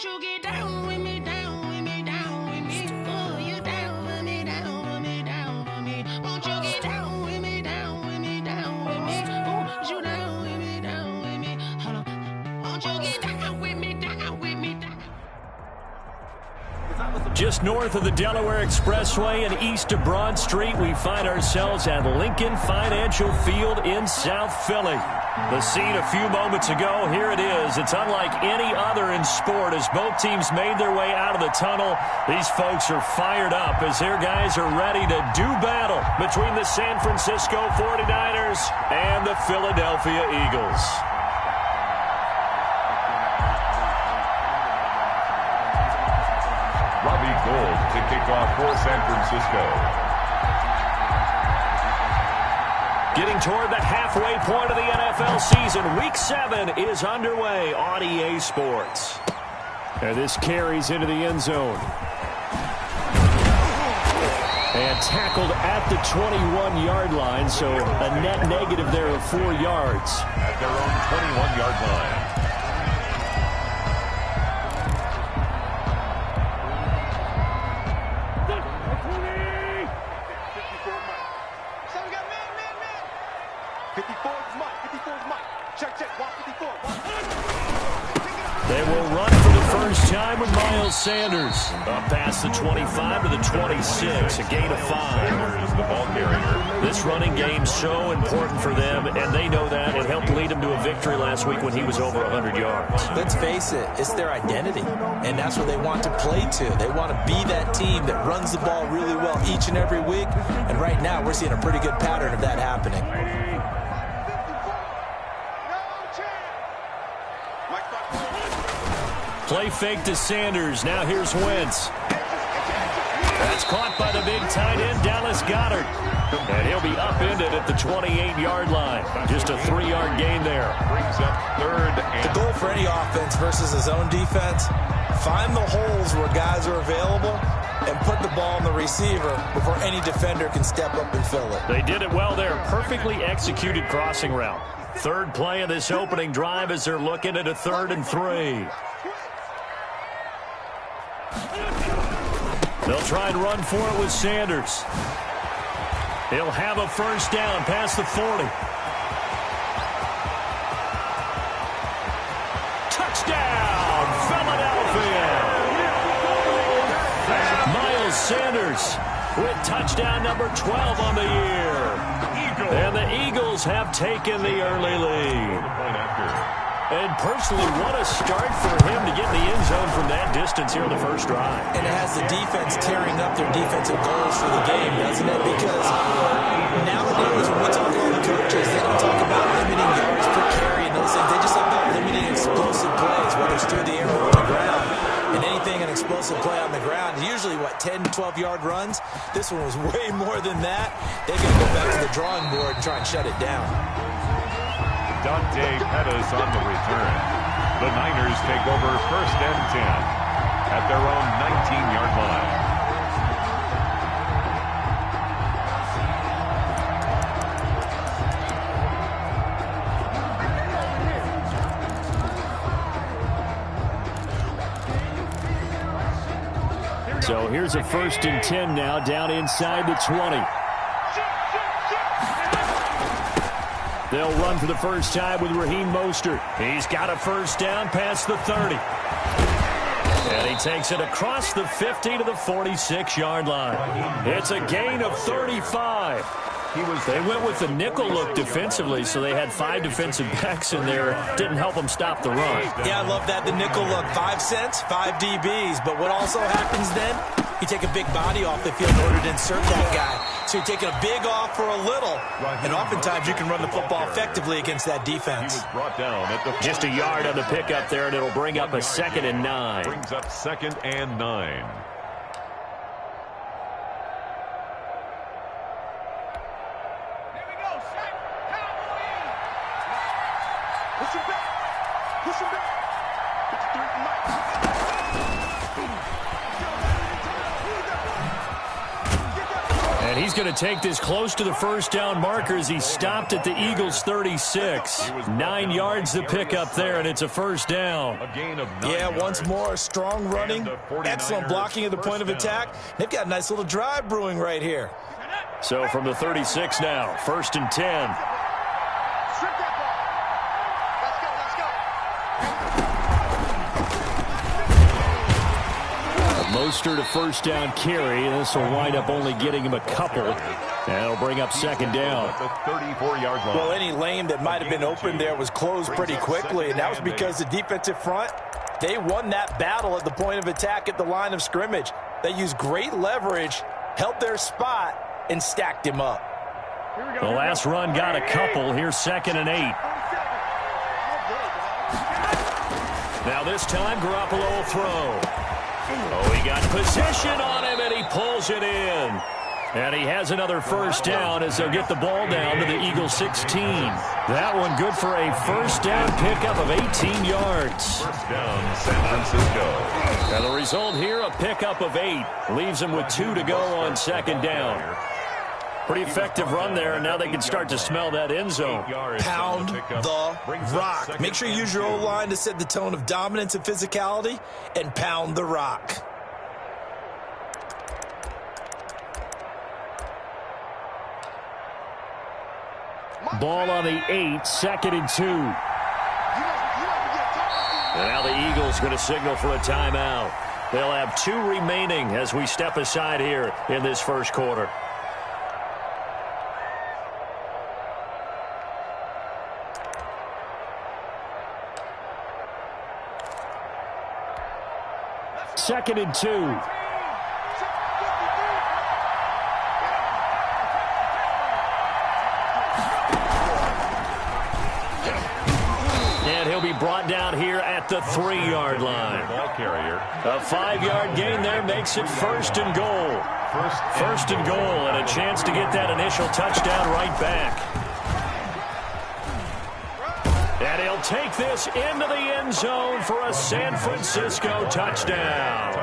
Won't you get down with me, down with me, down with me? Oh, you down with me, down with me, down with me. Won't you get down with me, down with me, down with me? Oh, you down with me, down with me. Hold on. Won't you get down with me, down with me, down? Just north of the Delaware Expressway and east of Broad Street, we find ourselves at Lincoln Financial Field in South Philly. The scene a few moments ago, here it is. It's unlike any other in sport as both teams made their way out of the tunnel. These folks are fired up as their guys are ready to do battle between the San Francisco 49ers and the Philadelphia Eagles. Robbie Gould to kick off for San Francisco. Getting toward the halfway point of the NFL season, Week 7 is underway on EA Sports. And this carries into the end zone. And tackled at the 21-yard line, so a net negative there of 4 yards. At their own 21-yard line. They will run for the first time with Miles Sanders. Up past the 25 to the 26, a gain of 5. The ball carrier. This running game so important for them, and they know that. It helped lead them to a victory last week when he was over 100 yards. Let's face it, it's their identity, and that's what they want to play to. They want to be that team that runs the ball really well each and every week, and right now we're seeing a pretty good pattern of that happening. Play fake to Sanders. Now here's Wentz. That's caught by the big tight end, Dallas Goedert. And he'll be upended at the 28-yard line. Just a 3-yard gain there. Brings up third. The goal for any offense versus his own defense, find the holes where guys are available and put the ball in the receiver before any defender can step up and fill it. They did it well there. Perfectly executed crossing route. Third play of this opening drive as they're looking at a 3rd and 3. They'll try and run for it with Sanders. He'll have a first down past the 40. Touchdown, Philadelphia! Miles Sanders with touchdown number 12 on the year. And the Eagles have taken the early lead. And personally, what a start for him to get in the end zone from that distance here in the first drive. And it has the defense tearing up their defensive goals for the game, doesn't it? Because nowadays when we talk to all the coaches, they don't talk about limiting yards per carry and those things. They just talk about limiting explosive plays, whether it's through the air or on the ground. And anything an explosive play on the ground, usually, 10, 12-yard runs. This one was way more than that. They got to go back to the drawing board and try and shut it down. Dante Pettis on the return. The Niners take over 1st and 10 at their own 19-yard line. So here's a 1st and 10 now down inside the 20. They'll run for the first time with Raheem Mostert. He's got a first down past the 30. And he takes it across the 50 to the 46-yard line. It's a gain of 35. They went with the nickel look defensively, so they had 5 defensive backs in there. Didn't help them stop the run. Yeah, I love that, the nickel look. 5 cents, 5 DBs. But what also happens then, you take a big body off the field in order to insert that guy. So you're taking a big off for a little. And oftentimes you can run the football effectively against that defense. He was brought down at the just a yard on the pickup there, and it'll bring up a 2nd and 9. Brings up 2nd and 9. And He's going to take this close to the first down marker as he stopped at the Eagles' 36. 9 yards to pick up there, and it's a first down. Yeah, once more, strong running, excellent blocking at the point of attack. They've got a nice little drive brewing right here. So from the 36 now, 1st and 10. Mostert a first down carry. This will wind up only getting him a couple. That'll bring up 2nd down. At the 34-yard line. Well, any lane that might have been open there was closed pretty quickly, and that was because the defensive front, they won that battle at the point of attack at the line of scrimmage. They used great leverage, held their spot, and stacked him up. The last run got a couple. Here's 2nd and 8. Now this time, Garoppolo will throw. Oh, he got position on him, and he pulls it in. And he has another first down as they'll get the ball down to the Eagles' 16. That one good for a first down pickup of 18 yards. First down, San Francisco. And the result here, a pickup of 8. Leaves them with 2 to go on 2nd down. Pretty effective run there, and now they can start to smell that end zone. Pound the rock. Make sure you use your O-line to set the tone of dominance and physicality, and pound the rock. Ball on the 8, 2nd and 2. And now the Eagles going to signal for a timeout. They'll have 2 remaining as we step aside here in this first quarter. Second and 2. And he'll be brought down here at the 3-yard line. Ball carrier. A 5-yard gain there makes it 1st and goal. First and goal, and a chance to get that initial touchdown right back. And he'll take this into the end zone for a San Francisco touchdown.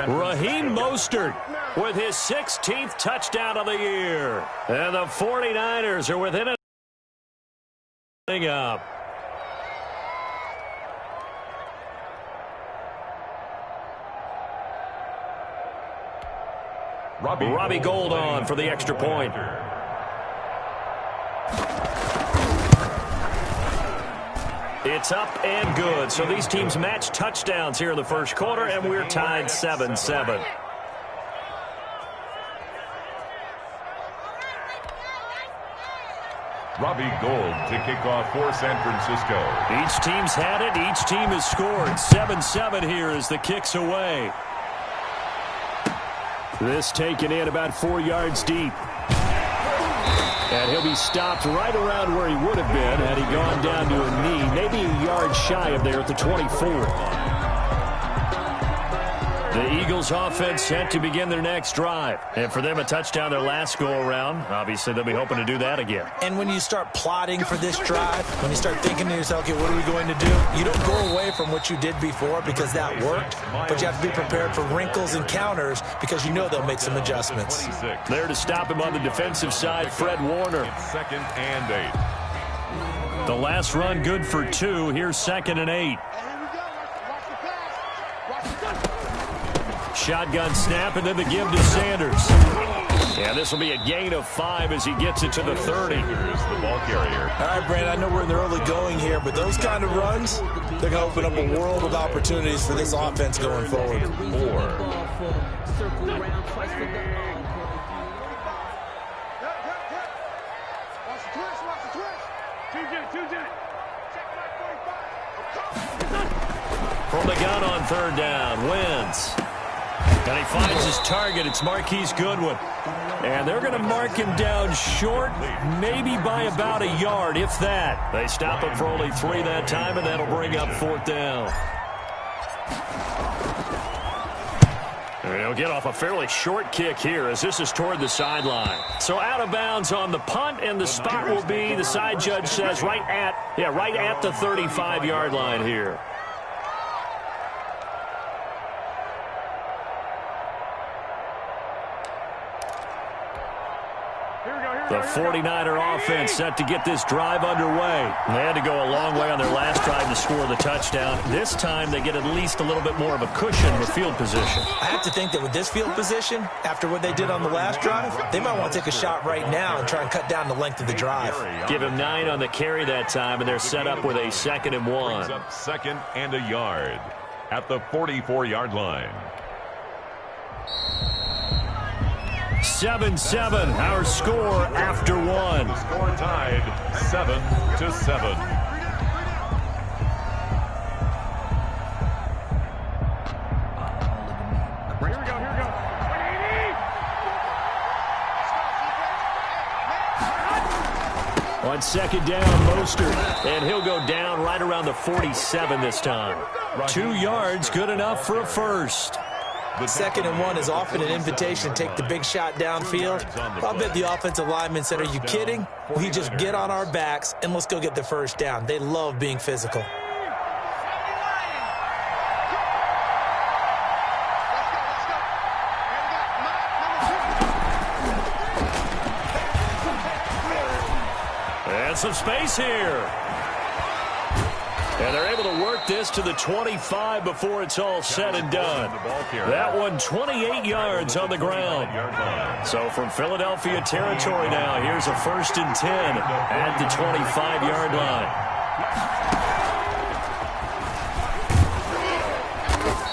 Raheem Mostert with his 16th touchdown of the year. And the 49ers are within it. Up. Robbie Gould on for the extra point. It's up and good. So these teams match touchdowns here in the first quarter, and we're tied 7-7. Robbie Gould to kick off for San Francisco. Each team's had it. Each team has scored. 7-7 here as the kick's away. This taken in about 4 yards deep. And he'll be stopped right around where he would have been had he gone down to a knee, maybe a yard shy of there at the 24. The Eagles offense set to begin their next drive. And for them, a touchdown their last go-around. Obviously, they'll be hoping to do that again. And when you start plotting for this drive, when you start thinking to yourself, okay, what are we going to do? You don't go away from what you did before because that worked, but you have to be prepared for wrinkles and counters because you know they'll make some adjustments. There to stop him on the defensive side, Fred Warner. 2nd and 8. The last run good for 2. Here's 2nd and 8. Shotgun snap, and then the give to Sanders. Yeah, this will be a gain of 5 as he gets it to the 30. Here's the ball carrier. All right, Brandon, I know we're in the early going here, but those kind of runs, they're going to open up a world of opportunities for this offense going forward. 4. From the gun on 3rd down, Wentz. And he finds his target. It's Marquise Goodwin. And they're going to mark him down short, maybe by about a yard, if that. They stop him for only 3 that time, and that'll bring up 4th down. And he'll get off a fairly short kick here as this is toward the sideline. So out of bounds on the punt, and the spot will be, the side judge says, right at the 35-yard line here. The 49er offense set to get this drive underway. They had to go a long way on their last drive to score the touchdown. This time they get at least a little bit more of a cushion with field position. I have to think that with this field position, after what they did on the last drive, they might want to take a shot right now and try and cut down the length of the drive. Give him 9 on the carry that time, and they're set up with a 2nd and 1. Second and a yard at the 44-yard line. 7-7, our score after 1. Score tied 7-7. Here we go. On 2nd down, Mostert, and he'll go down right around the 47 this time. 2 yards, good enough for a first. 2nd and 1 is often an invitation to take the big shot downfield. I'll bet the offensive lineman said, "Are you kidding? We just get on our backs and let's go get the first down." They love being physical. And some space here. And they're able to work this to the 25 before it's all said and done. That one 28 yards on the ground. So from Philadelphia territory now, here's a 1st and 10 at the 25-yard line.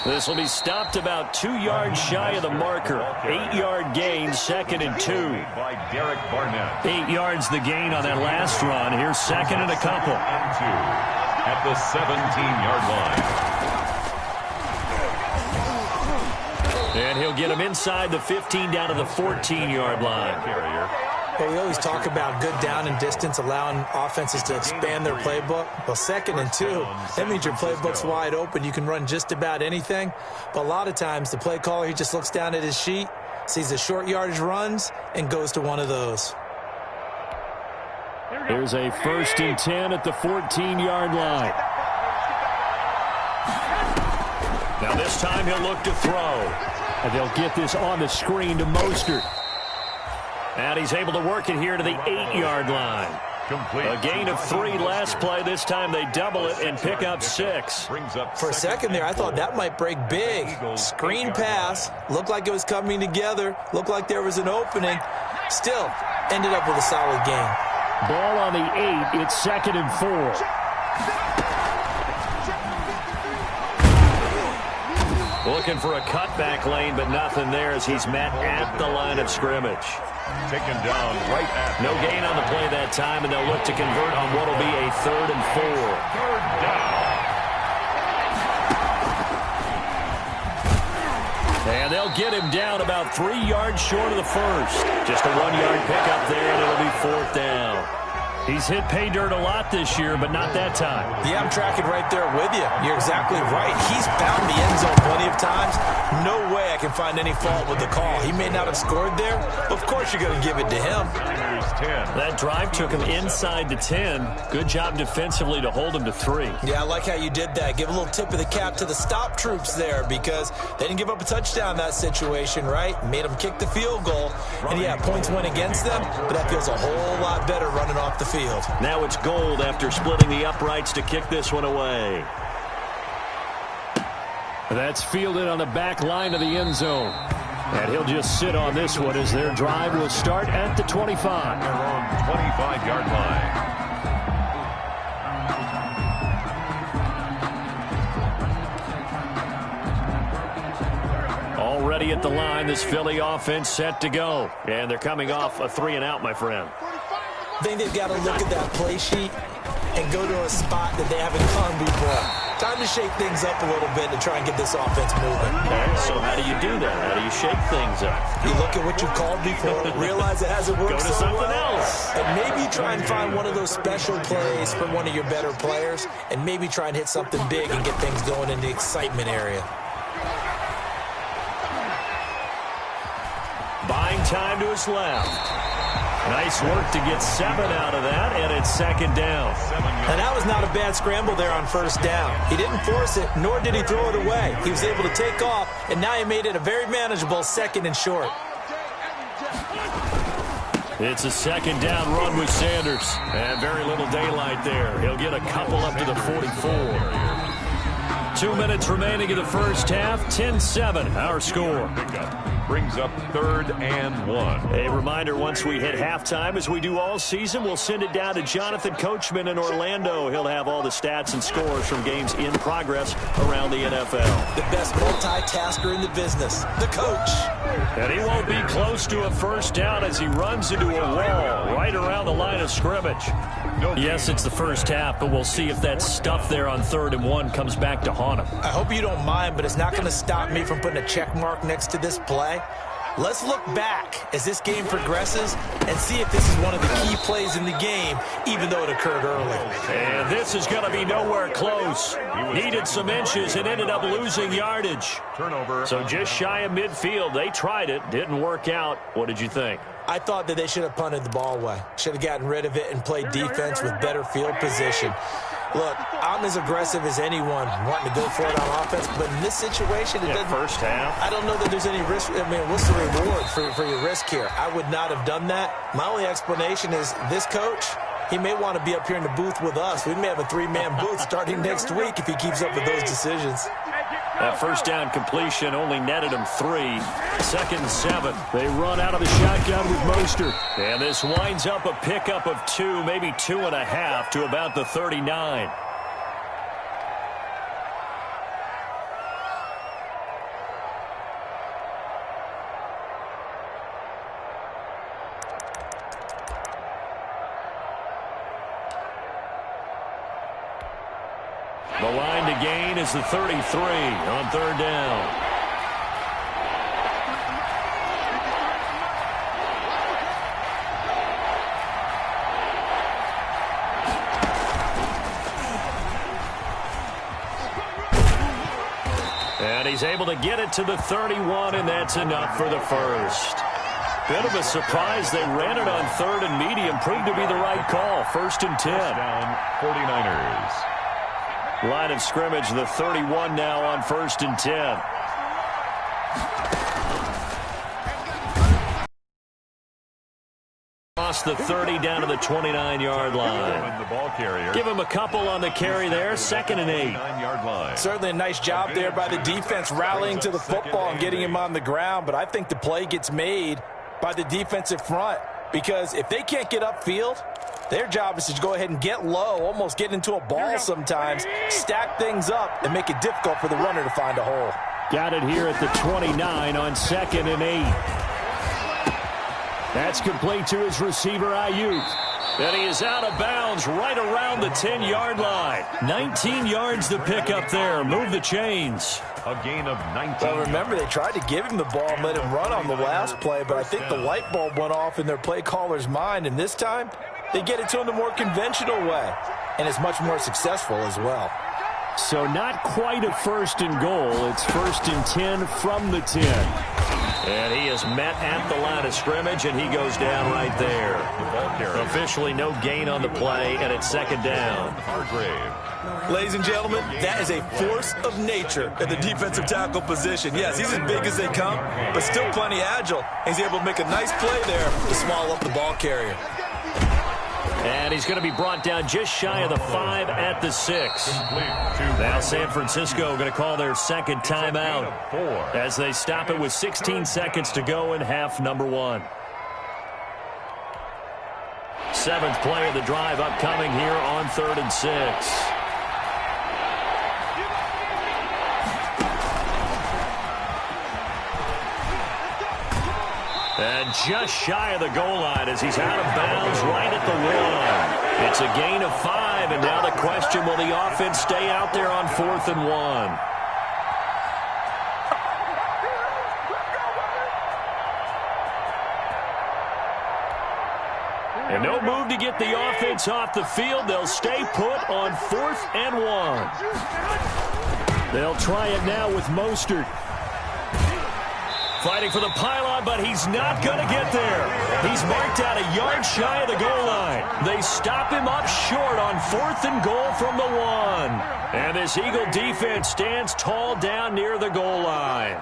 This will be stopped about 2 yards shy of the marker. 8-yard gain, 2nd and 2. 8 yards the gain on that last run. Here's 2nd and a couple. At the 17-yard line. And he'll get him inside the 15 down to the 14-yard line. Well, we always talk about good down and distance, allowing offenses to expand their playbook. Well, 2nd and 2, that means your playbook's wide open. You can run just about anything. But a lot of times, the play caller, he just looks down at his sheet, sees the short yardage runs, and goes to one of those. Here's a 1st and 10 at the 14-yard line. Now this time he'll look to throw. And they'll get this on the screen to Mostert. And he's able to work it here to the 8-yard line. A gain of 3 last play. This time they double it and pick up 6. For a second there, I thought that might break big. Screen pass. Looked like it was coming together. Looked like there was an opening. Still, ended up with a solid gain. Ball on the 8. It's 2nd and 4. Looking for a cutback lane, but nothing there as he's met at the line of scrimmage. Taken down right at. No gain on the play that time, and they'll look to convert on what will be a 3rd and 4. 3rd down. And they'll get him down about 3 yards short of the first. Just a 1-yard pickup there, and it'll be 4th down. He's hit pay dirt a lot this year, but not that time. Yeah, I'm tracking right there with you. You're exactly right. He's found the end zone plenty of times. No way I can find any fault with the call. He may not have scored there, but of course you're going to give it to him. That drive took him inside the 10. Good job defensively to hold him to 3. Yeah, I like how you did that. Give a little tip of the cap to the stop troops there because they didn't give up a touchdown in that situation, right? Made them kick the field goal. And yeah, points went against them, but that feels a whole lot better running off the field. Now it's Gold after splitting the uprights to kick this one away. That's fielded on the back line of the end zone. And he'll just sit on this one as their drive will start at the 25. Their own 25-yard line. Already at the line, this Philly offense set to go. And they're coming off a 3-and-out, my friend. I think they've got to look at that play sheet and go to a spot that they haven't gone before. Time to shake things up a little bit to try and get this offense moving. Okay, so how do you do that? How do you shake things up? You look at what you called before, realize it hasn't worked Go to so something well, else. and maybe try and find one of those special plays from one of your better players, and maybe try and hit something big and get things going in the excitement area. Buying time to his left. Nice work to get 7 out of that, and it's 2nd down. And that was not a bad scramble there on 1st down. He didn't force it, nor did he throw it away. He was able to take off, and now he made it a very manageable 2nd and short. It's a second down run with Sanders. And very little daylight there. He'll get a couple up to the 44. 2 minutes remaining in the first half. 10-7, our score. Brings up 3rd and 1. A reminder, once we hit halftime, as we do all season, we'll send it down to Jonathan Coachman in Orlando. He'll have all the stats and scores from games in progress around the NFL. The best multitasker in the business, the coach. And he won't be close to a first down as he runs into a wall right around the line of scrimmage. Yes, it's the first half, but we'll see if that stuff there on 3rd and 1 comes back to haunt him. I hope you don't mind, but it's not going to stop me from putting a check mark next to this play. Let's look back as this game progresses and see if this is one of the key plays in the game, even though it occurred early. And this is going to be nowhere close. Needed some inches and ended up losing yardage. Turnover. So just shy of midfield. They tried it. Didn't work out. What did you think? I thought that they should have punted the ball away. Should have gotten rid of it and played defense with better field position. Look, I'm as aggressive as anyone wanting to go for it on offense, but in this situation, it doesn't. First half. I don't know that there's any risk. I mean, what's the reward for your risk here? I would not have done that. My only explanation is this coach, he may want to be up here in the booth with us. We may have a 3-man booth starting next week if he keeps up with those decisions. That first down completion only netted him 3. 2nd and 7. They run out of the shotgun with Mostert. And this winds up a pickup of 2, maybe 2.5 to about the 39. The line to gain is the 33 on 3rd down. And he's able to get it to the 31, and that's enough for the first. Bit of a surprise. They ran it on 3rd and medium. Proved to be the right call. 1st and 10. Down 49ers. Line of scrimmage, the 31 now on 1st and 10. Across the 30 down to the 29-yard line. The ball carrier. Give him a couple on the carry there. 2nd and 8. 9-yard line. Certainly a nice job there by the defense rallying to the football and getting him on the ground, but I think the play gets made by the defensive front because if they can't get upfield, their job is to go ahead and get low, almost get into a ball sometimes, stack things up, and make it difficult for the runner to find a hole. Got it here at the 29 on 2nd and 8. That's complete to his receiver, Ayuk. And he is out of bounds right around the 10-yard line. 19 yards to pick up there. Move the chains. A gain of 19. Well, remember, they tried to give him the ball and let him run on the last play, but I think the light bulb went off in their play caller's mind, and this time they get it to him the more conventional way, and it's much more successful as well. So not quite a 1st and goal. It's 1st and 10 from the 10. And he is met at the line of scrimmage, and he goes down right there. Officially no gain on the play, and it's 2nd down. Hargrave. Ladies and gentlemen, that is a force of nature at the defensive tackle position. Yes, he's as big as they come, but still plenty agile. He's able to make a nice play there to swallow up the ball carrier. And he's going to be brought down just shy of the 5 at the 6. Now San Francisco going to call their 2nd timeout as they stop it with 16 seconds to go in half number 1. 7th play of the drive upcoming here on 3rd and 6. And just shy of the goal line as he's out of bounds right at the 1. It's a gain of 5, and now the question, will the offense stay out there on 4th and 1? And no move to get the offense off the field. They'll stay put on 4th and 1. They'll try it now with Mostert. Fighting for the pylon, but he's not going to get there. He's marked out a yard shy of the goal line. They stop him up short on 4th and goal from the 1. And this Eagle defense stands tall down near the goal line.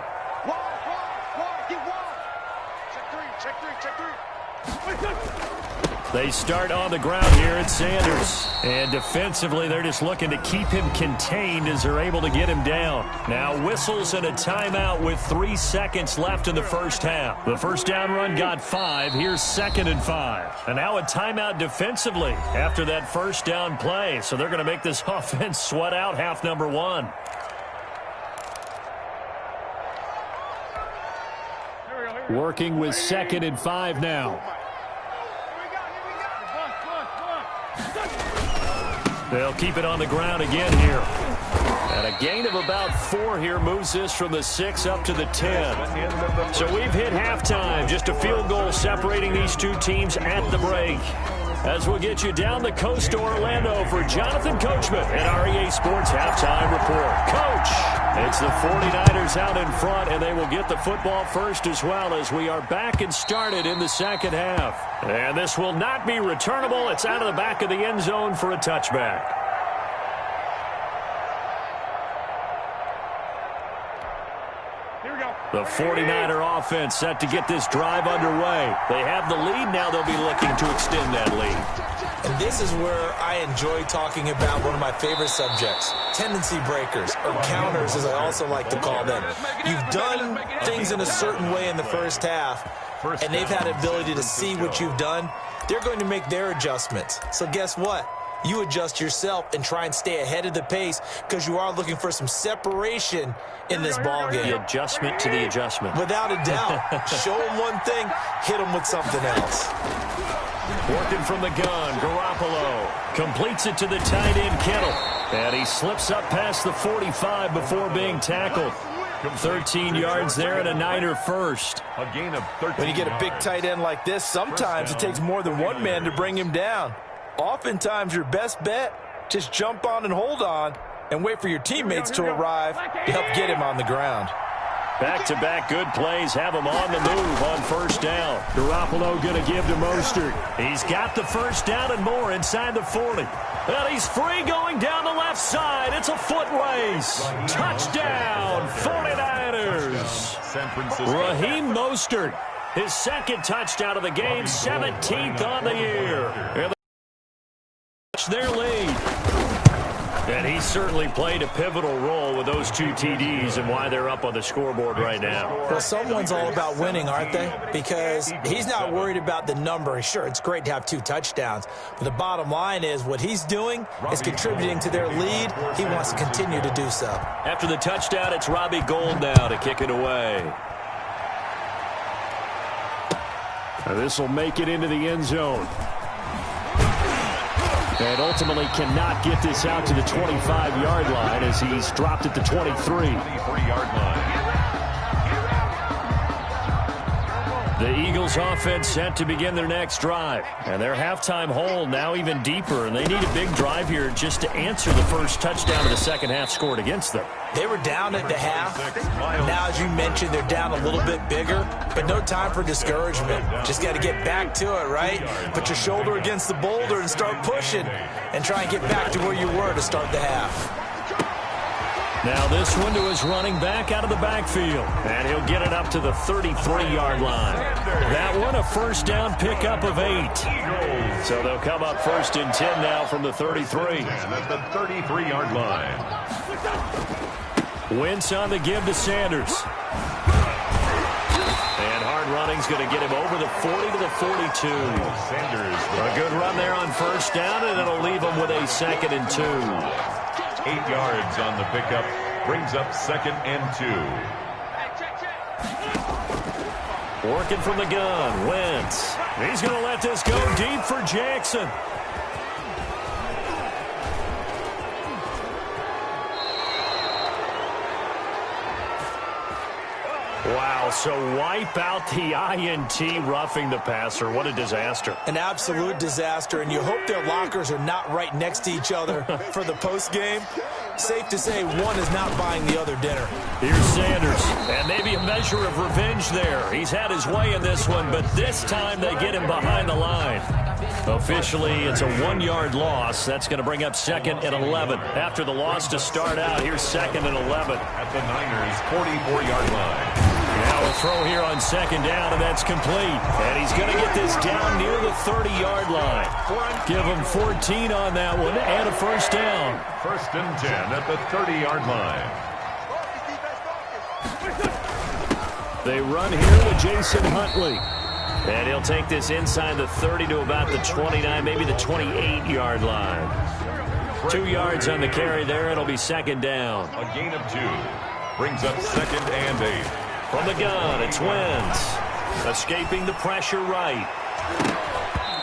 They start on the ground here at Sanders. And defensively, they're just looking to keep him contained as they're able to get him down. Now whistles and a timeout with 3 seconds left in the first half. The first down run got 5. Here's 2nd and 5. And now a timeout defensively after that first down play. So they're going to make this offense sweat out half number 1. Working with 2nd and 5 now. They'll keep it on the ground again here. And a gain of about 4 here moves this from the 6 up to the 10. So we've hit halftime. Just a field goal separating these two teams at the break. As we'll get you down the coast to Orlando for Jonathan Coachman at REA Sports Halftime Report. Coach, it's the 49ers out in front, and they will get the football first as well as we are back and started in the second half. And this will not be returnable. It's out of the back of the end zone for a touchback. The 49er offense set to get this drive underway. They have the lead. Now they'll be looking to extend that lead. And this is where I enjoy talking about one of my favorite subjects, tendency breakers, or counters as I also like to call them. You've done things in a certain way in the first half, and they've had the ability to see what you've done. They're going to make their adjustments. So guess what? You adjust yourself and try and stay ahead of the pace because you are looking for some separation in this ball game. The adjustment to the adjustment. Without a doubt. Show them one thing, hit them with something else. Working from the gun, Garoppolo completes it to the tight end, Kittle. And he slips up past the 45 before being tackled. 13 yards there and a Niner first. A gain of 13. When you get a big tight end like this, sometimes it takes more than one man to bring him down. Oftentimes, your best bet, just jump on and hold on and wait for your teammates to arrive to help get him on the ground. Back-to-back good plays have him on the move on first down. Garoppolo going to give to Mostert. He's got the first down and more inside the 40. And he's free going down the left side. It's a foot race. Touchdown, 49ers. San Francisco. Raheem Mostert, his second touchdown of the game, 17th on the year. And their lead. And he certainly played a pivotal role with those 2 TDs and why they're up on the scoreboard right now. Well, someone's all about winning, aren't they? Because he's not worried about the number. Sure, it's great to have 2 touchdowns. But the bottom line is what he's doing is contributing to their lead. He wants to continue to do so. After the touchdown, it's Robbie Gould now to kick it away. Now this will make it into the end zone. And ultimately cannot get this out to the 25-yard line as he's dropped at the 23. 23-yard line. The Eagles offense set to begin their next drive. And their halftime hole now even deeper. And they need a big drive here just to answer the first touchdown of the second half scored against them. They were down at the half. Now, as you mentioned, they're down a little bit bigger, but no time for discouragement. Just got to get back to it, right? Put your shoulder against the boulder and start pushing and try and get back to where you were to start the half. Now this one to his running back out of the backfield. And he'll get it up to the 33-yard line. That one a first down pickup of 8. So they'll come up 1st and 10 now from the 33. And at the 33-yard line. Wentz on the give to Sanders. And hard running's going to get him over the 40 to the 42. Sanders. A good run there on first down, and it'll leave him with a 2nd and 2. 8 yards on the pickup. Brings up 2nd and 2. Working from the gun, Wentz. He's going to let this go deep for Jackson. Wow, so wipe out the INT roughing the passer. What a disaster. An absolute disaster, and you hope their lockers are not right next to each other for the postgame. Safe to say one is not buying the other dinner. Here's Sanders, and maybe a measure of revenge there. He's had his way in this one, but this time they get him behind the line. Officially, it's a 1-yard loss. That's going to bring up 2nd and 11. After the loss to start out, here's 2nd and 11. At the Niners' 44-yard line. Now a throw here on second down, and that's complete. And he's going to get this down near the 30-yard line. Give him 14 on that one and a first down. First and 10 at the 30-yard line. They run here with Jason Huntley. And he'll take this inside the 30 to about the 29, maybe the 28-yard line. 2 yards on the carry there. It'll be second down. A gain of 2. Brings up second and 8. From the gun, it's Wentz. Escaping the pressure right.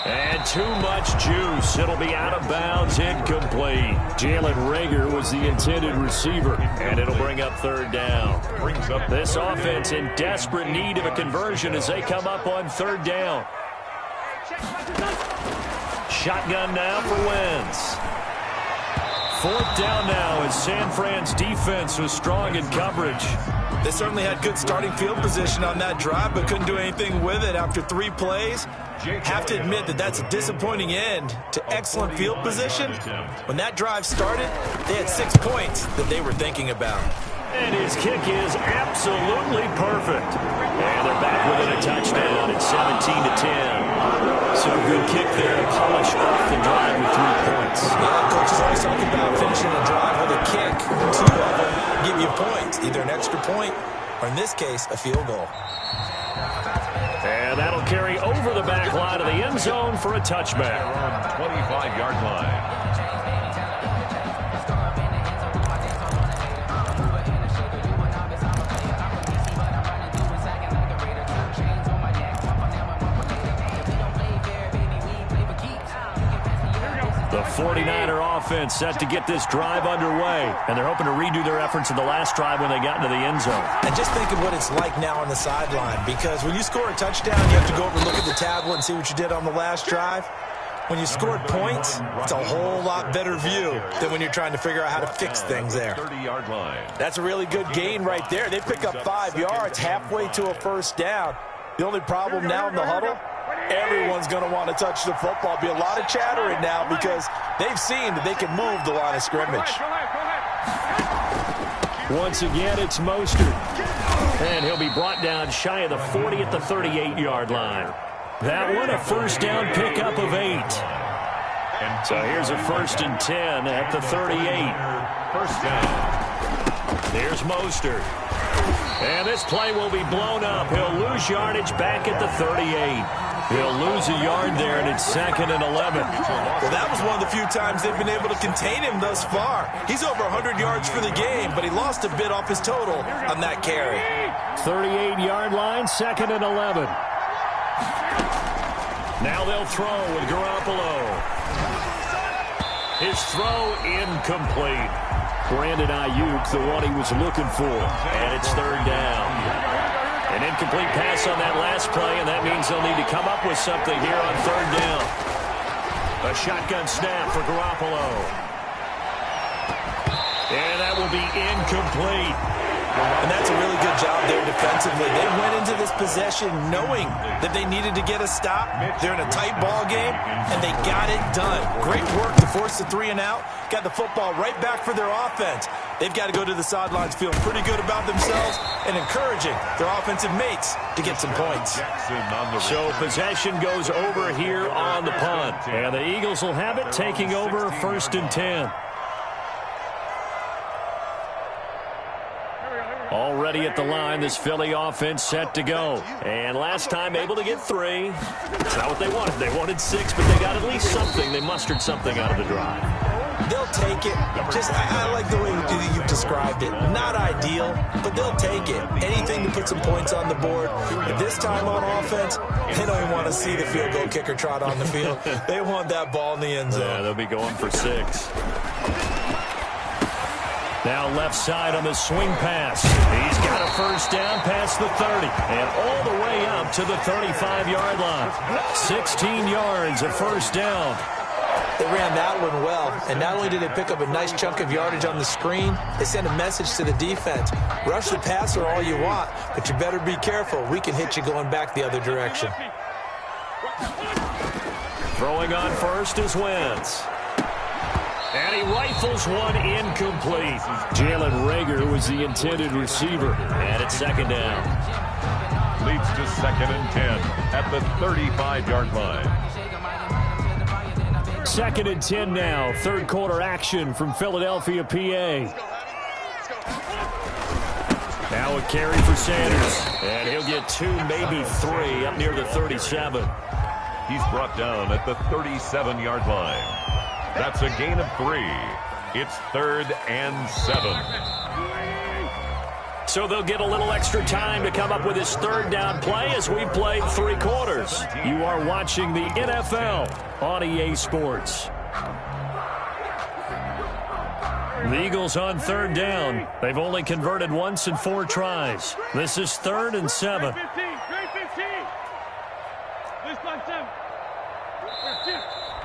And too much juice. It'll be out of bounds, incomplete. Jalen Reagor was the intended receiver, and it'll bring up third down. Brings up this offense in desperate need of a conversion as they come up on third down. Shotgun now for Wentz. Fourth down now as San Fran's defense was strong in coverage. They certainly had good starting field position on that drive, but couldn't do anything with it after 3 plays. Have to admit that that's a disappointing end to excellent field position. When that drive started, they had 6 points that they were thinking about. And his kick is absolutely perfect. And they're back within a touchdown at 17-10. So good kick there to polish off the drive with 3 points. Yeah, coaches always talk about finishing a drive with a kick. 2 of them give you points, either an extra point or, in this case, a field goal. And that'll carry over the back line of the end zone for a touchback. 25-yard line. The 49er offense set to get this drive underway, and they're hoping to redo their efforts in the last drive when they got into the end zone. And just think of what it's like now on the sideline, because when you score a touchdown, you have to go over and look at the tablet and see what you did on the last drive. When you scored points, it's a whole lot better view than when you're trying to figure out how to fix things there. 30-yard line. That's a really good gain right there. They pick up 5 yards halfway to a first down. The only problem now in the huddle, everyone's going to want to touch the football. Be a lot of chattering now because they've seen that they can move the line of scrimmage. Once again, it's Mostert. And he'll be brought down shy of the 40 at the 38-yard line. That one a first down pickup of 8. So here's a first and 10 at the 38. First down. Here's Mostert. And this play will be blown up. He'll lose yardage back at the 38. He'll lose a yard there, and it's second and 11. Well, that was one of the few times they've been able to contain him thus far. He's over 100 yards for the game, but he lost a bit off his total on that carry. 38-yard line, second and 11. Now they'll throw with Garoppolo. His throw incomplete. Brandon Ayuk, the one he was looking for. And it's third down. An incomplete pass on that last play, and that means they'll need to come up with something here on third down. A shotgun snap for Garoppolo. And that will be incomplete. And that's a really good job there defensively. They went into this possession knowing that they needed to get a stop. They're in a tight ball game, and they got it done. Great work to force the 3 and out. Got the football right back for their offense. They've got to go to the sidelines feeling pretty good about themselves and encouraging their offensive mates to get some points. So possession goes over here on the punt. And the Eagles will have it, taking over first and 10. Already at the line, this Philly offense set to go. And last time able to get 3. It's not what they wanted. They wanted 6, but they got at least something. They mustered something out of the drive. They'll take it. I like the way you described it. Not ideal, but they'll take it. Anything to put some points on the board. But this time on offense, they don't even want to see the field goal kicker trot on the field. They want that ball in the end zone. Yeah, they'll be going for 6. Now left side on the swing pass. He's got a first down past the 30 and all the way up to the 35-yard line. 16 yards of first down. They ran that one well, and not only did they pick up a nice chunk of yardage on the screen, they sent a message to the defense. Rush the passer all you want, but you better be careful. We can hit you going back the other direction. Throwing on first is Wentz. And he rifles one incomplete. Jalen Reagor was the intended receiver. And it's second down. leads to 2nd and 10 at the 35-yard line. 2nd and 10 now. Third quarter action from Philadelphia, PA. Now a carry for Sanders. And he'll get 2, maybe 3 up near the 37. He's brought down at the 37-yard line. That's a gain of 3. It's 3rd and 7. So they'll get a little extra time to come up with his third down play as we've played 3 quarters. You are watching the NFL on EA Sports. The Eagles on 3rd down. They've only converted once in 4 tries. This is 3rd and 7.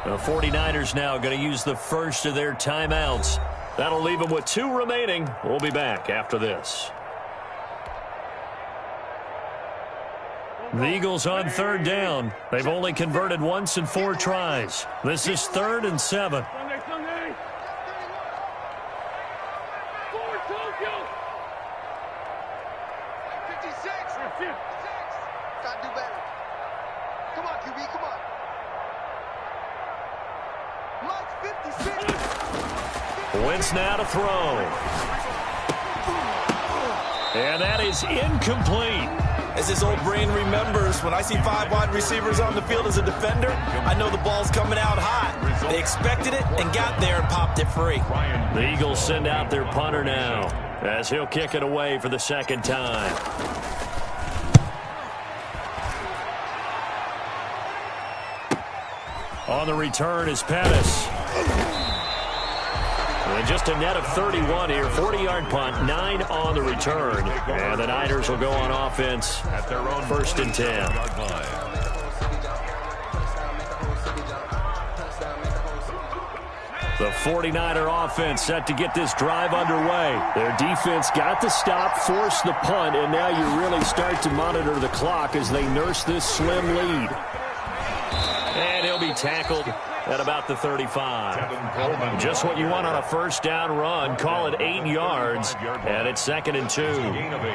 The 49ers now going to use the first of their timeouts. That'll leave them with 2 remaining. We'll be back after this. The Eagles on 3rd down. They've only converted once in 4 tries. This is 3rd and 7. Wentz now to throw. And that is incomplete. As his old brain remembers, when I see 5 wide receivers on the field as a defender, I know the ball's coming out hot. They expected it and got there and popped it free. The Eagles send out their punter now as he'll kick it away for the 2nd time. On the return is Pettis. And just a net of 31 here. 40-yard punt, 9 on the return. And the Niners will go on offense at their own 1st and 10. The 49er offense set to get this drive underway. Their defense got the stop, forced the punt, and now you really start to monitor the clock as they nurse this slim lead. And he'll be tackled at about the 35. Just what you want on a 1st down run. Call it 8 yards, and it's 2nd and 2. Gain of 8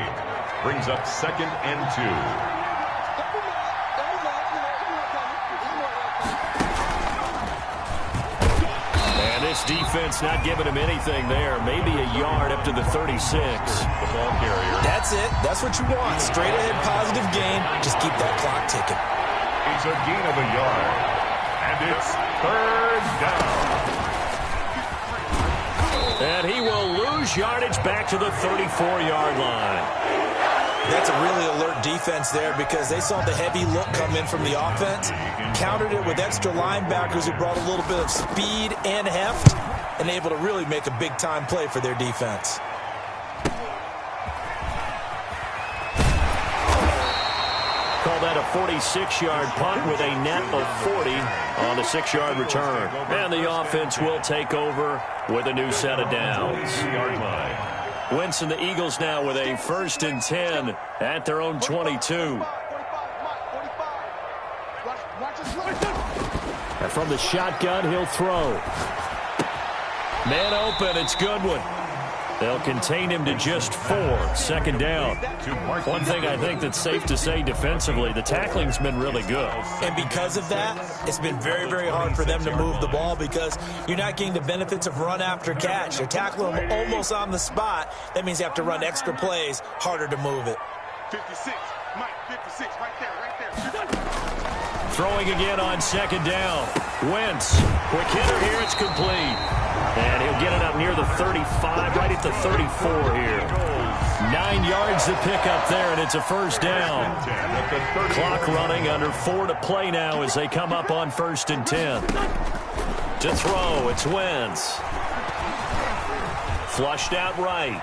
brings up 2nd and 2. And this defense not giving him anything there. Maybe a yard up to the 36. The ball carrier. That's it. That's what you want. Straight ahead positive gain. Just keep that clock ticking. It's a gain of a yard. And it's 3rd down. And he will lose yardage back to the 34-yard line. That's a really alert defense there because they saw the heavy look come in from the offense, countered it with extra linebackers who brought a little bit of speed and heft, and able to really make a big-time play for their defense. Call that a 46-yard punt with a net of 40 on the 6-yard return. And the offense will take over with a new set of downs. Wentz and the Eagles now with a 1st and 10 at their own 22. And from the shotgun, he'll throw. Man open, it's Goodwin. They'll contain him to just 4. 2nd down. One thing I think that's safe to say defensively, the tackling's been really good. And because of that, it's been very, very hard for them to move the ball because you're not getting the benefits of run after catch. You're tackling them almost on the spot. That means you have to run extra plays, harder to move it. 56, Mike, 56, right there. Throwing again on 2nd down. Wentz, quick hitter here, it's complete. And he'll get it up near the 35, right at the 34 here. 9 yards to pick up there, and it's a 1st down. Clock running, under 4 to play now as they come up on 1st and 10. To throw, it's Wentz. Flushed out right.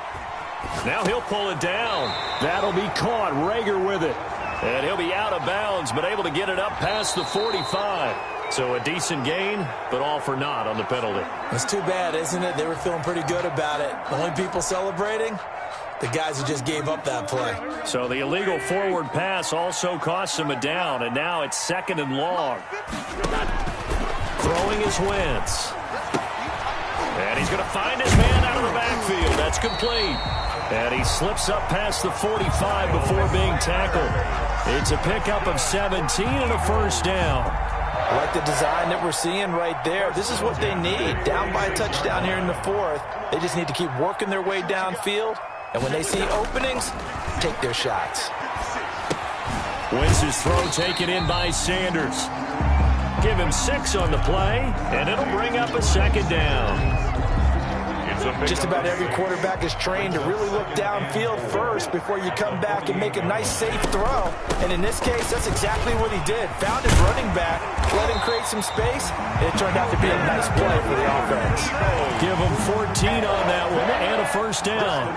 Now he'll pull it down. That'll be caught. Rager with it. And he'll be out of bounds, but able to get it up past the 45. So a decent gain, but all for naught on the penalty. It's too bad, isn't it? They were feeling pretty good about it. The only people celebrating, the guys who just gave up that play. So the illegal forward pass also costs him a down, and now it's 2nd and long. Throwing is Wentz. And he's going to find his man out the backfield. That's complete. And he slips up past the 45 before being tackled. It's a pickup of 17 and a first down. I like the design that we're seeing right there. This is what they need. Down by a touchdown here in the fourth. They just need to keep working their way downfield. And when they see openings, take their shots. Wentz's throw taken in by Sanders. Give him 6 on the play, and it'll bring up a second down. Just about every quarterback is trained to really look downfield first before you come back and make a nice, safe throw. And in this case, that's exactly what he did. Found his running back, let him create some space, and it turned out to be a nice play for the offense. Give him 14 on that one and a first down.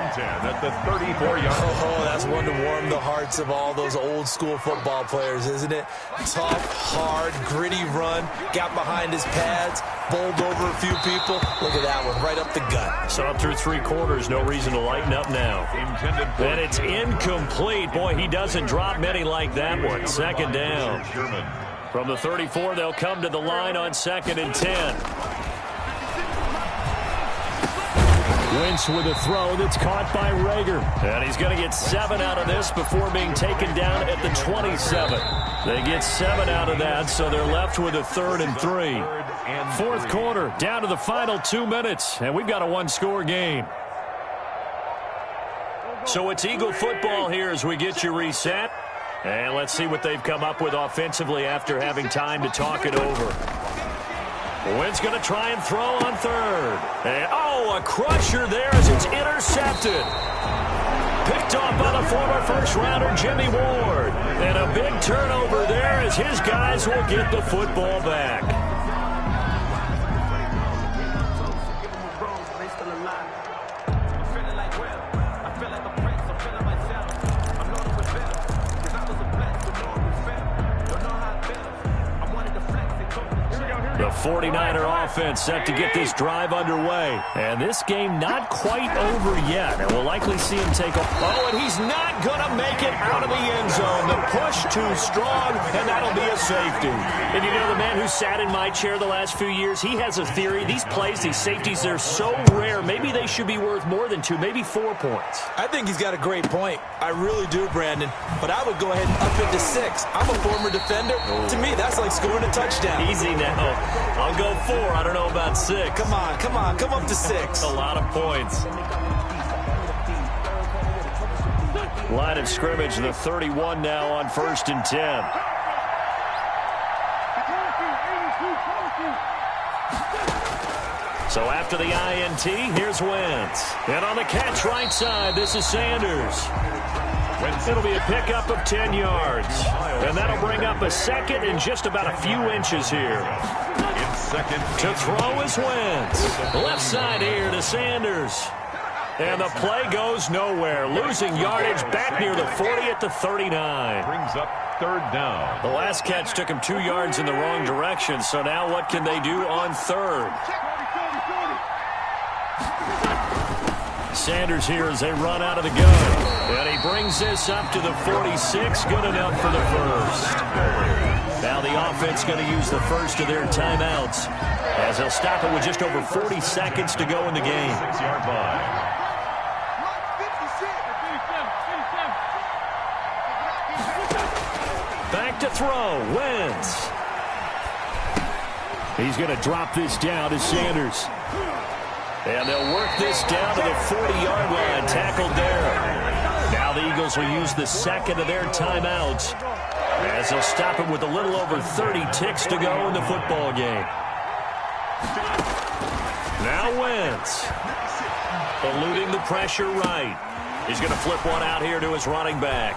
At the 34-yard. Oh, that's one to warm the hearts of all those old-school football players, isn't it? Tough, hard, gritty run, got behind his pads, bowled over a few people. Look at that one, right up the gut. So up through 3 quarters, no reason to lighten up now. And it's incomplete. Boy, he doesn't drop many like that one. Second down. From the 34, they'll come to the line on 2nd and 10. Wentz with a throw that's caught by Rager. And he's going to get 7 out of this before being taken down at the 27. They get 7 out of that, so they're left with a 3rd and 3. Fourth quarter, down to the final 2 minutes, and we've got a 1-score game. So it's Eagle football here as we get you reset. And let's see what they've come up with offensively after having time to talk it over. Wentz going to try and throw on 3rd. And, a crusher there as it's intercepted. Picked off by the former first-rounder Jimmy Ward. And a big turnover there as his guys will get the football back. The 49er offense set to get this drive underway. And this game not quite over yet. And we'll likely see him take a... and he's not going to make it out of the end zone. The push too strong, and that'll be a safety. And you know, the man who sat in my chair the last few years, he has a theory. These plays, these safeties, they're so rare. Maybe they should be worth more than 2, maybe 4 points. I think he's got a great point. I really do, Brandon. But I would go ahead and up it to 6. I'm a former defender. To me, that's like scoring a touchdown. Easy now. I'll go 4. I don't know about 6. Come on. Come up to 6. A lot of points. Line of scrimmage, the 31 now on 1st and 10. So after the INT, here's Wentz. And on the catch right side, this is Sanders. It'll be a pickup of 10 yards. And that'll bring up a 2nd and just about a few inches here. To throw is Wentz. Left side here to Sanders. And the play goes nowhere. Losing yardage back near the 40 at the 39. Brings up 3rd down. The last catch took him 2 yards in the wrong direction. So now what can they do on 3rd? Sanders here as they run out of the gun. And he brings this up to the 46. Good enough for the first. Now the offense going to use the first of their timeouts as they'll stop it with just over 40 seconds to go in the game. 6-yard line. Back to throw. Wentz. He's going to drop this down to Sanders. And they'll work this down to the 40-yard line. Tackled there. Now the Eagles will use the 2nd of their timeouts as they'll stop it with a little over 30 ticks to go in the football game. Now Wentz. Eluding the pressure right. He's going to flip one out here to his running back.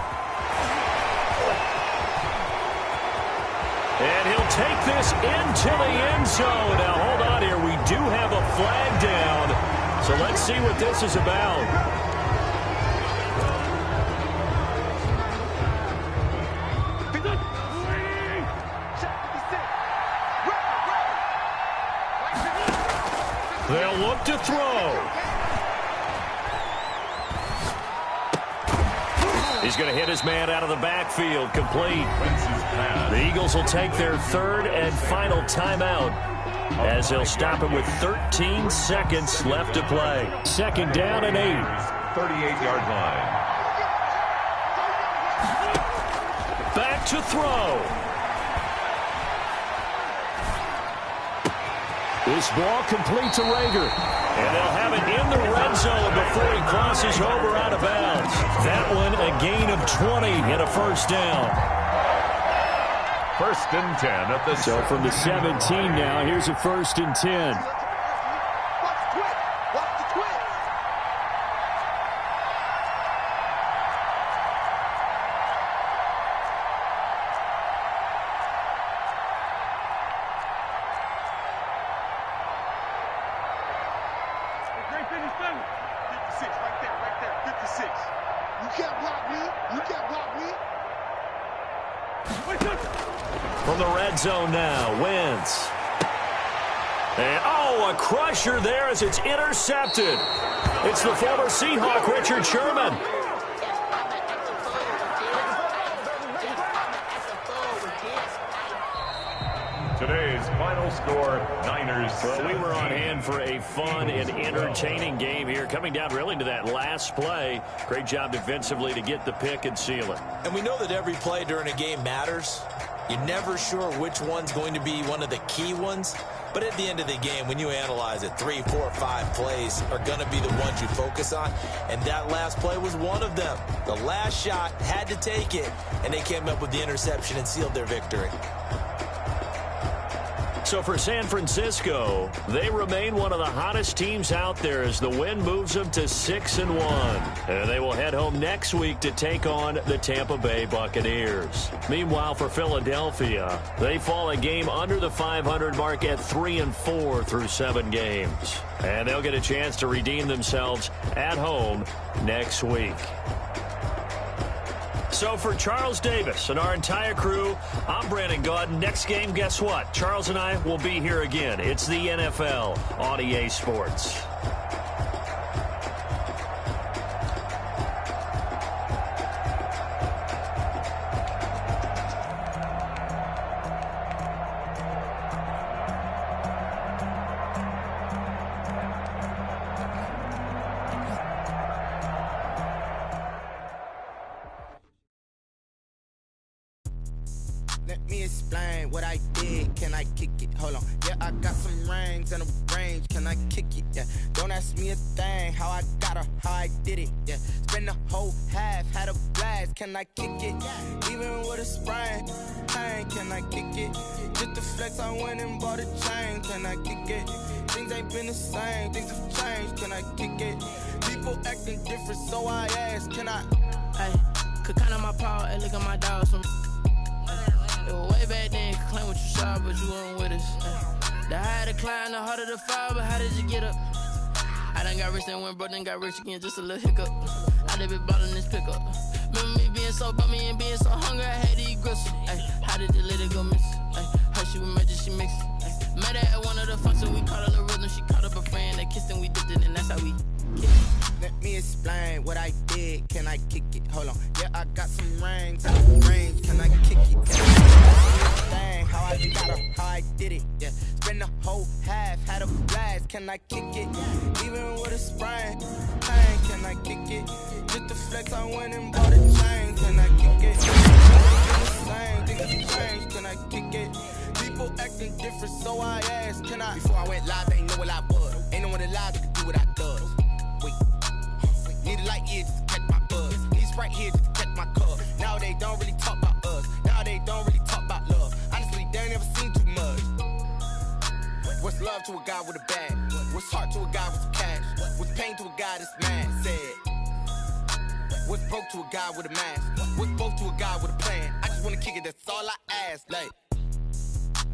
And he'll take this into the end zone. Now, hold on here. We do have a flag down. So let's see what this is about. They'll look to throw. He's going to hit his man out of the backfield. Complete. The Eagles will take their 3rd and final timeout as they'll stop him with 13 seconds left to play. Second down and 8. 38-yard line. Back to throw. This ball complete to Rager. And they'll have it in the red zone before he crosses over out of bounds. That one a gain of 20 and a first down. First and 10 at the... So from the 17 now, here's a first and 10. From the red zone now, Wentz. And, a crusher there as it's intercepted. It's the former Seahawk, Richard Sherman. Today's final score, Niners. Well, we were on hand for a fun and entertaining game here, coming down really to that last play. Great job defensively to get the pick and seal it. And we know that every play during a game matters. You're never sure which one's going to be one of the key ones. But at the end of the game, when you analyze it, 3, 4, 5 plays are going to be the ones you focus on. And that last play was one of them. The last shot had to take it, and they came up with the interception and sealed their victory. So for San Francisco, they remain one of the hottest teams out there as the win moves them to 6-1. And they will head home next week to take on the Tampa Bay Buccaneers. Meanwhile, for Philadelphia, they fall a game under the 500 mark at 3-4 through 7 games. And they'll get a chance to redeem themselves at home next week. So for Charles Davis and our entire crew, I'm Brandon Gaudin. Next game, guess what? Charles and I will be here again. It's the NFL on EA Sports. Let me explain what I did. Can I kick it? Hold on. Yeah, I got some rings and a range. Can I kick it? Yeah. Don't ask me a thing. How I got her, how I did it. Yeah. Spend the whole half, had a blast. Can I kick it? Even with a sprain. Hey, can I kick it? Just the flex, I went and bought a chain. Can I kick it? Things ain't been the same. Things have changed. Can I kick it? People acting different, so I ask. Can I? Hey, could count on my power and look at my dogs. Way back then, could claim what you saw, but you weren't with us. The higher the climb, the harder the fall, but how did you get up? I done got rich, then went broke, then got rich again, just a little hiccup. I done been ballin' this pickup. Remember me being so bummy and being so hungry, I had to eat gristle. How did you let it go miss? How she was magic, she mixed it. Met her at one of the functions, we caught her the rhythm, she caught up a friend, they kissed and we dipped it, and that's how we kicked it. Let me explain what I did. Can I kick it? Hold on. Yeah, I got some rings and a range. Can I kick it? Thing, how I got her, how I did it. Yeah, spend the whole half, had a blast. Can I kick it? Even with a sprain. Hey, can I kick it? Just the flex, I went and bought a chain. Can I kick it? Things have changed. Can I kick it? People acting different, so I asked. Can I? Before I went live, they ain't know what I was. Ain't no one alive that could do what I does. Wait. Need a light here just to catch my buzz. Need Sprite here just to catch my cup. Now they don't really talk about us. Now they don't really talk about love. Honestly, they ain't never seen too much. What's love to a guy with a bag? What's heart to a guy with some cash? What's pain to a guy that's mad? Said. What's broke to a guy with a mask? What's both to a guy with a plan? I just wanna kick it, that's all I ask. Like,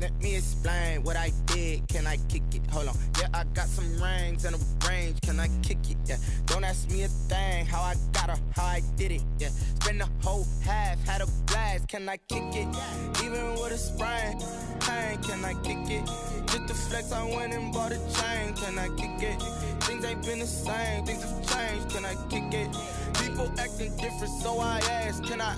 let me explain what I did. Can I kick it? Hold on. Yeah, I got some rings and a range. Can I kick it? Yeah. Don't ask me a thing. How I got her, how I did it. Yeah. Spend the whole half, had a blast. Can I kick it? Even with a sprain. Hey, can I kick it? Just the flex, I went and bought a chain. Can I kick it? Things ain't been the same. Things have changed. Can I kick it? People acting different, so I ask. Can I?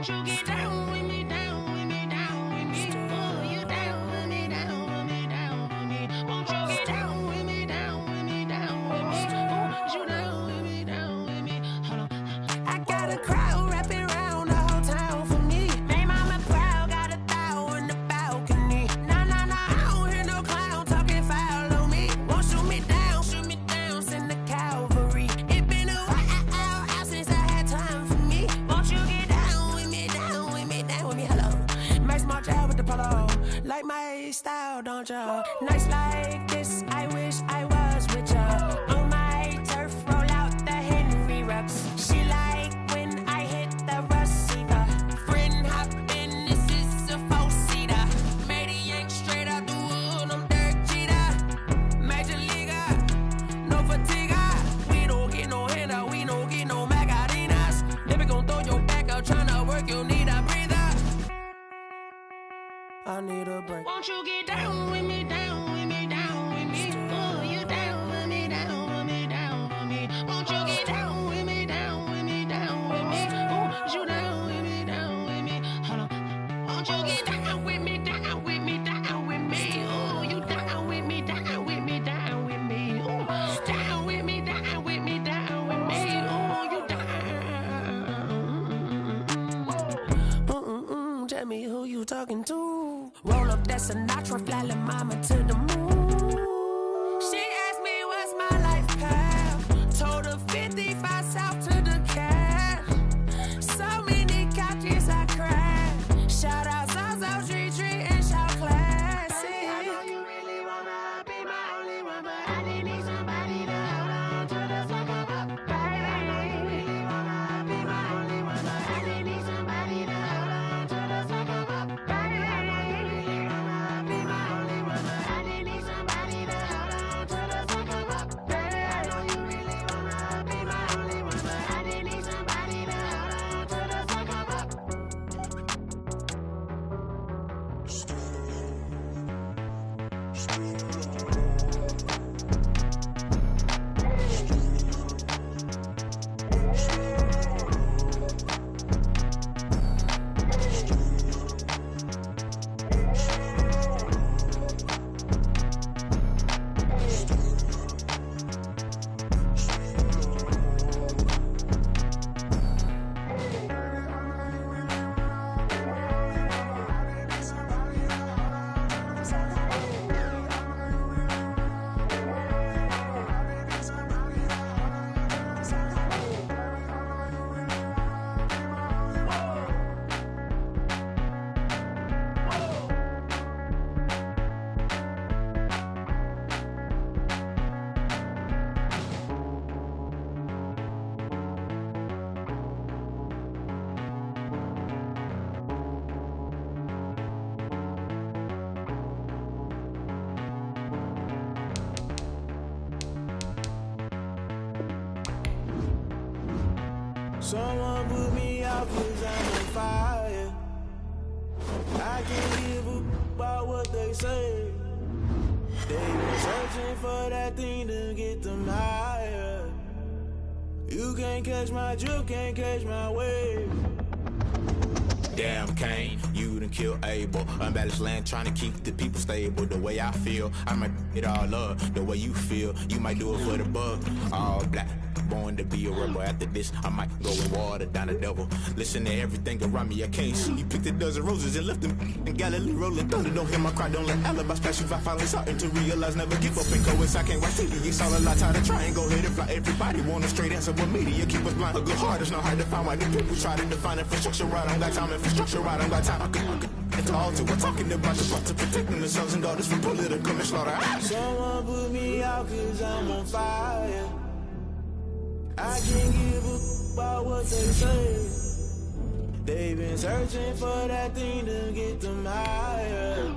Won't you get down with me, down with me, down with me? Oh, you down with me, down with me, down with me. Won't you get down with me, down with me, down with me? Oh, you down with me, down with me? Hold on. I got a crowd wrapping around the whole town for me. Made mama proud, got a thou in the balcony. Nah, nah, nah, I don't hear no clown talking foul on me. Won't shoot me down, send the cavalry. It been a while since I had time for me. Won't you get down with me, down with me, down with me? Hello. Max March out with the polo. Like my style, don't ya? Nights like this, I wish I was with ya. On my turf, roll out the Henry rocks. She like when I hit the receiver. Friend hop in, this is a four-seater. Made a yank straight out the wood, I'm Derek Jeter. Major leaguer, no fatigue. We don't get no handout, we don't get no Macarinas. Never gon' throw your back out, tryna work, you need a breather. I need a break. Won't you get down with me, down with me, down with me? Oh, you down with me, down with me, down with me? Won't you get down with me, down with me, down with me? Oh, you down with me, down with me? Hold on. Won't you get down with me, down with me, down with me? Oh, you down with me, down with me, down with me? Oh, down with me, down with me, down with me? Oh, you down. Tell me who you talking to. Roll up that Sinatra, fly la mama to the moon. She asked me what's my life path. Told her 55 south to the cash. So many couches I cried. Shout out South Street and shout classy. I know you really wanna be my only one, but I didn't need somebody to hold on to the sucker up. Baby, I know you really wanna be my only one, but I didn't need somebody to hold on to the sucker up. Baby, I know you really wanna be my only one, but I didn't need somebody to hold on to the sucker up. Baby, I know you really wanna be my only one, but I didn't need somebody to hold on to the sucker up. Someone put me out 'cause I'm on fire. I can't give a about what they say. They been searching for that thing to get them higher. You can't catch my drift, can't catch my wave. Damn, Kane, you done killed Abel. Unbalanced land, trying to keep the people stable. The way I feel, I might it all up. The way you feel, you might do it for the buck. All black, born to be a rebel. After this, I might go and water down the devil. Listen to everything around me, I can't see. You picked a dozen roses and left them in Galilee rolling thunder. Don't hear my cry, don't let alibi splash you. I finally starting to realize, never give up and go. I can't write to you. It's all a lot, time to try and go ahead and fly. Everybody want a straight answer, but media keep us blind. A good heart is not hard to find. Why the people try to define infrastructure right? I don't got time, infrastructure right? I don't got time. I could it's all to we're talking about the part to protecting the sons and daughters from political manslaughter. Someone put me out 'cause I'm on fire. I can't give a about what they say. They've been searching for that thing to get them higher.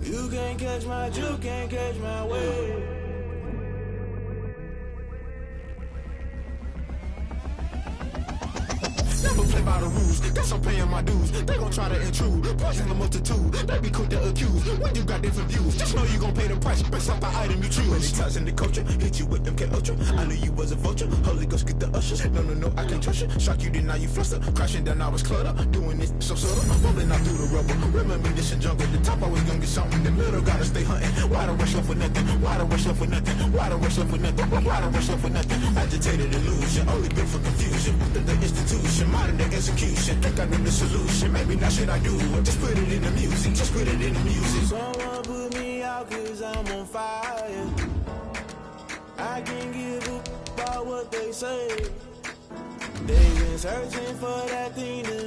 You can't catch my drift, can't catch my wave. Never play by the rules. Guess I'm paying my dues. They gon' try to intrude. Poison the multitude. They be quick to accuse. When you got different views, just know you gon' pay the price based off the item you choose. Many times in the culture, hit you with them K-Ultra. I knew you was a vulture. Holy Ghost get the ushers. No, I can't trust you. Shock you, then now you fluster. Crashing down, I was clutter. Doing this so subtle. Rolling out through the rubble. Remember this in jungle. The top always gonna get something. The middle gotta stay hunting. Why the rush up for nothing? Why the rush up for nothing? Why the rush up for nothing? Why the rush up for nothing? Agitated illusion. Only built for confusion. The institution. Modern day execution. Think I know the solution. Maybe not shit I do. Just put it in the music. Just put it in the music. Someone put me out cause I'm on fire. I can't give a about what they say. They've been searching for that thing to